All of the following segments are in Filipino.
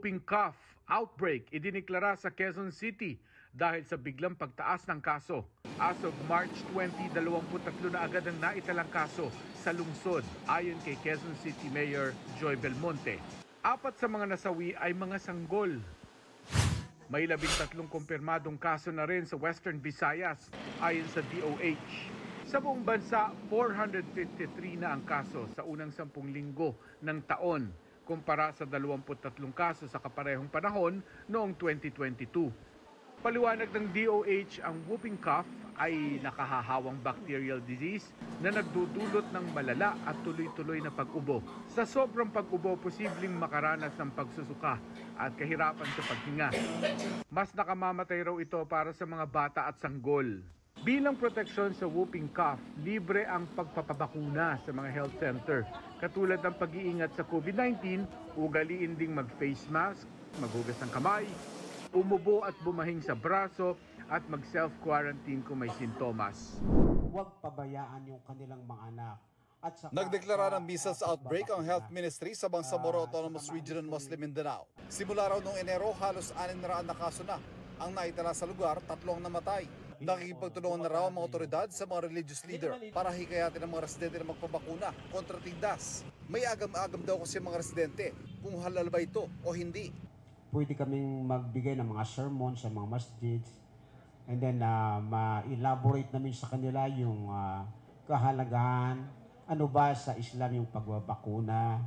Whooping cough outbreak idiniklara sa Quezon City dahil sa biglang pagtaas ng kaso. As of March 20, 23 na agad ang naitalang kaso sa lungsod ayon kay Quezon City Mayor Joy Belmonte. 4 sa mga nasawi ay mga sanggol. May 13 kumpirmadong kaso na rin sa Western Visayas ayon sa DOH. Sa buong bansa, 453 na ang kaso sa unang 10 linggo ng taon kumpara sa 23 kaso sa kaparehong panahon noong 2022. Paliwanag ng DOH, ang whooping cough ay nakahahawang bacterial disease na nagdudulot ng malala at tuloy-tuloy na pag-ubo. Sa sobrang pag-ubo, posibleng makaranas ng pagsusuka at kahirapan sa paghinga. Mas nakamamatay raw ito para sa mga bata at sanggol. Bilang proteksyon sa whooping cough, libre ang pagpapabakuna sa mga health center. Katulad ng pag-iingat sa COVID-19, ugaliin ding mag-face mask, maghugas ng kamay, umubo at bumahing sa braso at mag-self-quarantine kung may sintomas. Huwag pabayaan yung kanilang mga anak. At saka, nagdeklara ng measles outbreak ang Health Ministry sa Bangsamoro Autonomous Region Muslim Mindanao. Simula raw noong Enero, halos 600 na kaso na ang naitala sa lugar, 3 ang namatay. Nakikipagtulungan na raw ang mga otoridad sa mga religious leader para hikayatin ang mga residente na magpabakuna kontra tigdas. May agam-agam daw kasi mga residente kung halal ba ito o hindi. Pwede kaming magbigay ng mga sermon sa mga masjids and then ma-elaborate namin sa kanila yung kahalagahan, ano ba sa Islam yung pagbabakuna.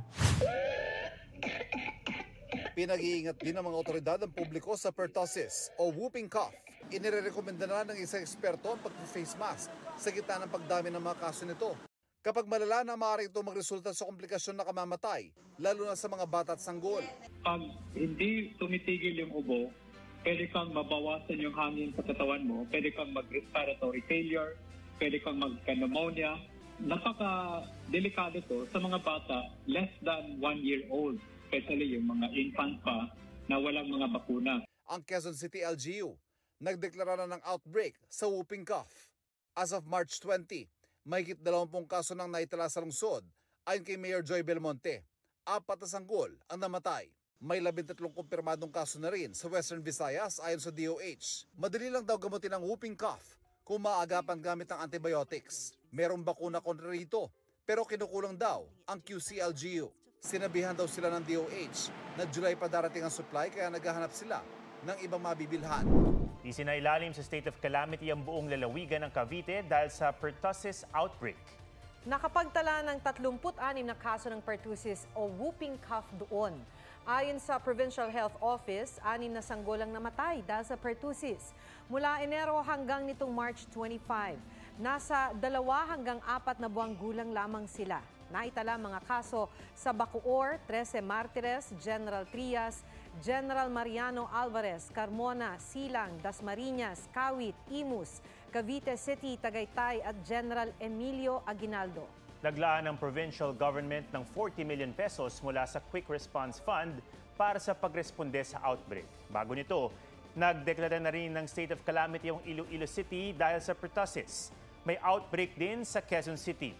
Pinag-iingat din ng mga otoridad ang publiko sa pertussis o whooping cough. Inirekomenda na ng isang eksperto ang pag-face mask sa gitna ng pagdami ng mga kaso nito. Kapag malala na, maaari ito magresulta sa komplikasyon na kamamatay, lalo na sa mga bata at sanggol. Pag hindi tumitigil yung ubo, pwede kang mabawasan yung hangin sa katawan mo, pwede kang mag-respiratory failure, pwede kang mag-pneumonia. Napaka-delikado to sa mga bata less than 1 year old, especially yung mga infant pa na walang mga bakuna. Ang Quezon City LGU nagdeklara na ng outbreak sa whooping cough. As of March 20, mahigit 20 kaso nang naitala sa lungsod ayon kay Mayor Joy Belmonte. 4 na sanggol ang namatay. May 13 kumpirmadong kaso na rin sa Western Visayas ayon sa DOH. Madali lang daw gamutin ang whooping cough kung maagapan gamit ang antibiotics. Merong bakuna kontra rito, pero kinukulang daw ang QCLGU. Sinabihan daw sila ng DOH na July pa darating ang supply kaya naghahanap sila ng ibang mabibilhan. Isinailalim sa state of calamity ang buong lalawigan ng Cavite dahil sa pertussis outbreak. Nakapagtala ng 36 na kaso ng pertussis o whooping cough doon. Ayon sa Provincial Health Office, 6 na sanggol ang namatay dahil sa pertussis. Mula Enero hanggang nitong March 25, nasa 2 hanggang 4 na buwang gulang lamang sila. Naitala mga kaso sa Bacoor, 13 Martires, General Trias, General Mariano Alvarez, Carmona, Silang, Dasmariñas, Kawit, Imus, Cavite City, Tagaytay at General Emilio Aguinaldo. Naglaan ng provincial government ng 40 million pesos mula sa Quick Response Fund para sa pagresponde sa outbreak. Bago nito, nagdeklara na rin ng state of calamity ang Iloilo City dahil sa pertussis. May outbreak din sa Quezon City.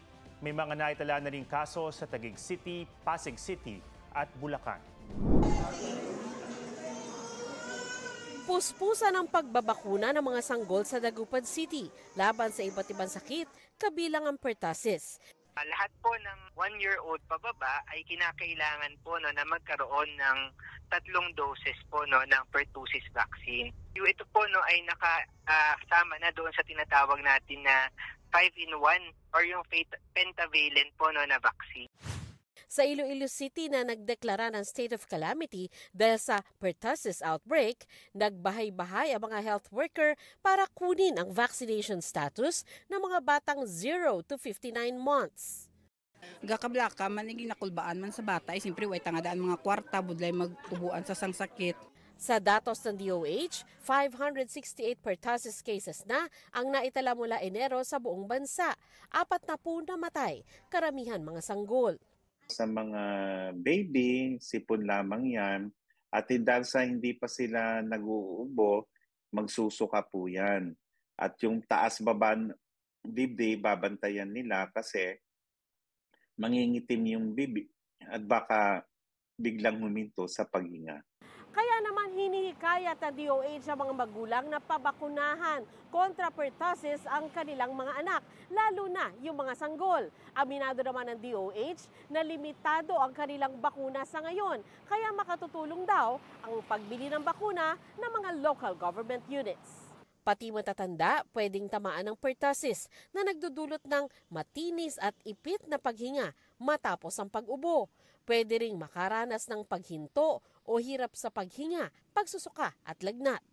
May mga naitala na rin kaso sa Taguig City, Pasig City at Bulacan. Puspusan ang pagbabakuna ng mga sanggol sa Dagupan City laban sa iba't ibang sakit, kabilang ang pertussis. Lahat po ng 1-year-old pababa ay kinakailangan po na magkaroon ng 3 doses po ng pertussis vaccine. Ito po ay nakasama na doon sa tinatawag natin na 5-in-1 or yung pentavalent po na vaccine. Sa Iloilo City na nagdeklara ng state of calamity dahil sa pertussis outbreak, nagbahay-bahay ang mga health worker para kunin ang vaccination status ng mga batang 0 to 59 months. Gakablaka, maniging nakulbaan man sa bata, ay simpre way tangadaan mga kwarta, budlay mag-ubuan sa sangsakit. Sa datos ng DOH, 568 pertussis cases na ang naitala mula Enero sa buong bansa. 40 namatay, karamihan mga sanggol. Sa mga baby, sipon lamang yan. At dahil sa hindi pa sila nag-uubo, magsusuka po yan. At yung taas-baba dibdib, babantayan nila kasi mangingitim yung bibi. At baka biglang huminto sa paghinga. Kaya naman hinihikayat ng DOH sa mga magulang na pabakunahan kontra pertussis ang kanilang mga anak, lalo na yung mga sanggol. Aminado naman ng DOH na limitado ang kanilang bakuna sa ngayon, kaya makatutulong daw ang pagbili ng bakuna ng mga local government units. Pati matatanda pwedeng tamaan ng pertussis na nagdudulot ng matinis at ipit na paghinga matapos ang pag-ubo. Pwede ring makaranas ng paghinto o hirap sa paghinga, pagsusuka at lagnat.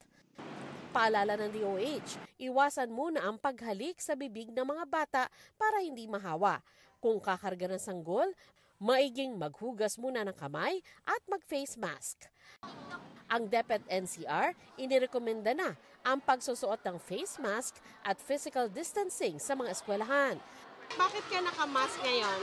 Paalala ng DOH, iwasan muna ang paghalik sa bibig ng mga bata para hindi mahawa. Kung kakarga ng sanggol, maiging maghugas muna ng kamay at mag-face mask. Ang DepEd NCR, inirekomenda na ang pagsusuot ng face mask at physical distancing sa mga eskwelahan. Bakit ka naka-mask ngayon?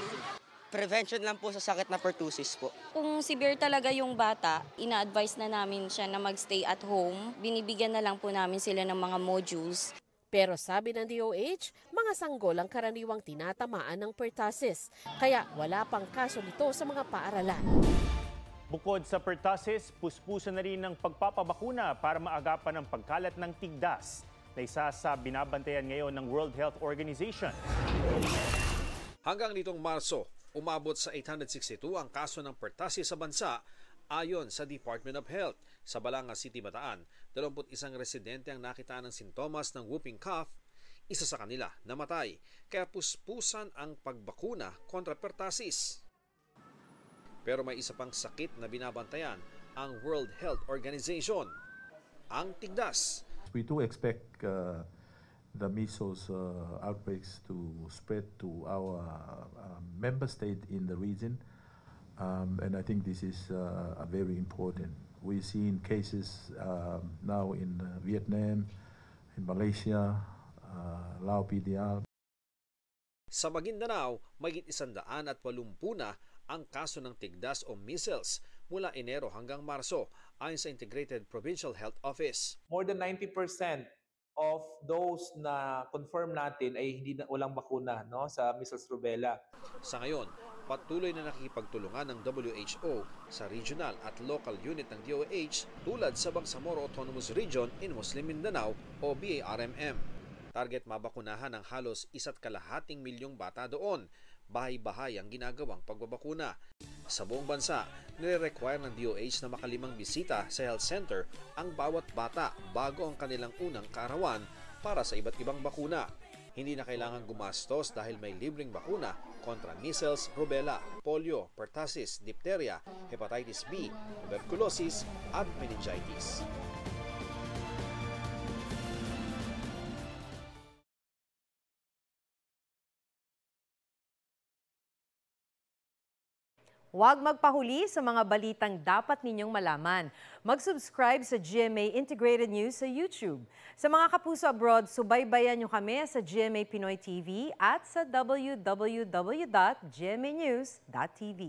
Prevention lang po sa sakit na pertussis po. Kung severe talaga yung bata, ina-advise na namin siya na magstay at home. Binibigyan na lang po namin sila ng mga modules. Pero sabi ng DOH, mga sanggol ang karaniwang tinatamaan ng pertussis. Kaya wala pang kaso nito sa mga paaralan. Bukod sa pertussis, puspusan na rin ng pagpapabakuna para maagapan ang pagkalat ng tigdas na isa sa binabantayan ngayon ng World Health Organization. Hanggang nitong Marso, umabot sa 862 ang kaso ng pertussis sa bansa ayon sa Department of Health. Sa Balanga City, Bataan, 21 residente ang nakita ng sintomas ng whooping cough. Isa sa kanila namatay, kaya puspusan ang pagbakuna kontra pertussis. Pero may isa pang sakit na binabantayan ang World Health Organization, ang tigdas. We do expect the measles outbreaks to spread to our member state in the region, and I think this is very important. We've seen cases now in Vietnam, in Malaysia, Lao PDR. Sa Maguindanao, mahigit 180 na ang kaso ng tigdas o measles mula Enero hanggang Marso ayon sa Integrated Provincial Health Office. More than 90% of those na confirm natin ay walang bakuna, no, sa measles rubella. Sa ngayon, patuloy na nakikipagtulungan ng WHO sa regional at local unit ng DOH tulad sa Bangsamoro Autonomous Region in Muslim Mindanao o BARMM. Target mabakunahan ng halos 1.2 milyong bata doon. Bahay-bahay ang ginagawang pagbabakuna. Sa buong bansa, nire-require ng DOH na makalimang bisita sa health center ang bawat bata bago ang kanilang unang kaarawan para sa iba't ibang bakuna. Hindi na kailangan gumastos dahil may libreng bakuna kontra measles, rubella, polio, pertussis, diphtheria, hepatitis B, tuberculosis at meningitis. Huwag magpahuli sa mga balitang dapat ninyong malaman. Mag-subscribe sa GMA Integrated News sa YouTube. Sa mga kapuso abroad, subaybayan nyo kami sa GMA Pinoy TV at sa www.gmanews.tv.